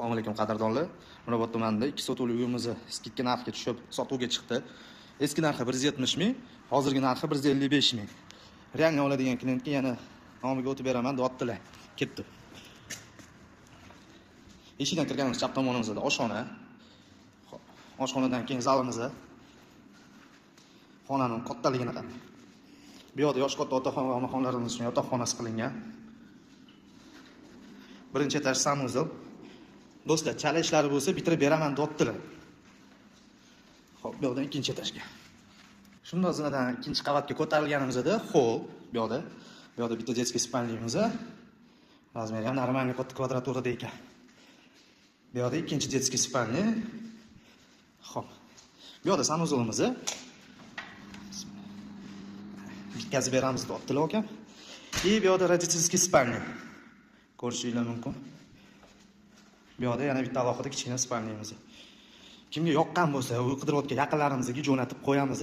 Assalomu alaykum qadrdonlar. Mirobod tumanida 2 sotuvli uyimiz skidga narxga tushib sotuvga chiqdi. Eski narxi 170 ming, hozirgi narxi 155 ming. Yangi oladigan klientga yana nomiga o'tib beraman, deyaptilar. Ketdi. Eshikdan kirganimiz chap tomonimizda oshxona. Oshxonadan keyin zalimiz. Xonaning kattaligini qarang. Bu yerda yosh katta otaxon va onaxonlarimiz uchun yotoqxonasi qilingan. Birinchi etaj sanuzel. Do'stlar, chala ishlari bo'lsa bitirib beraman deyaptilar. Xo'p, bu yerdan ikkinchi etajga. Shunday zinadan ikkinchi qavatga ko'tarilganimizda hol bu yerda. Bu yerda bitta детский spalnyamiz. Razmeri ham normalniy kvadraturada ekan. Bu yerda ikkinchi детский spalnya. Xo'p. Bu yerda sanuzelimiz. Bitkazib beramiz deyaptilar aka. Bu yerda родительский spalnya. Ko'rishinglar mumkin. Bu yerda yana bitta alohida kichkina spalnyamiz. Kimga yoqqan bo'lsa, u qidirayotgan yaqinlarimizga jo'natib qo'yamiz.